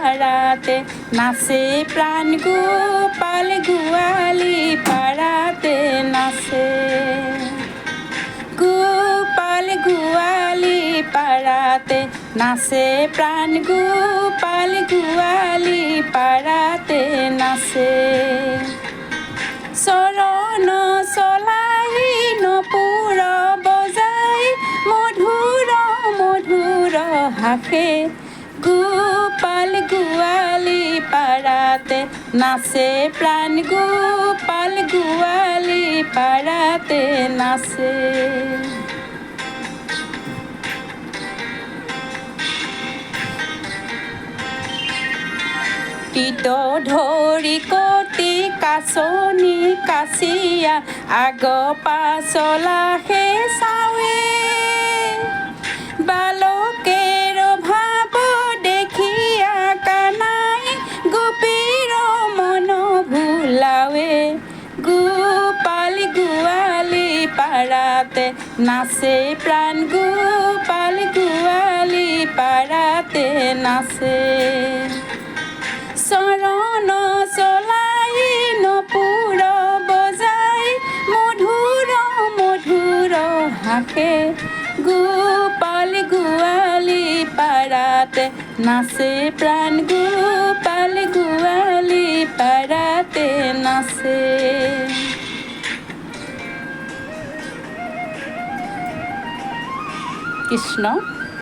পাড়াতে নাচে প্রাণ গোপাল গোয়ালি পাড়াতে নাচে গোপাল গোয়ালি পাড়াতে নাচে প্রাণ গোপাল গোয়ালি পাড়াতে নাচে চৰণ চলাই নপুৰ বজাই মধুৰ মধুৰ হাসে গোপাল গোৱালি পাড়াতে নাচে প্ৰাণ গোপাল গোৱালি পাড়াতে নাচে পিত ধৰি কটি কাছনি কাছিয়া আগ পাছলাহে চাৱে বালকেৰ ভাৱ দেখিয়া কানাই গোপীৰ মন ভুলাৱে গোপাল গোৱালি পাড়াতে নাচে প্ৰাণ গোপাল গোৱালি পাড়াতে নাচে চৰণ চলাই নপুৰ বজাই মধুৰ মধুৰ হাসে গোপাল গোৱালি পাড়াতে নাচে প্ৰাণ গোপাল গোৱালি পাড়াতে নাচে কৃষ্ণ।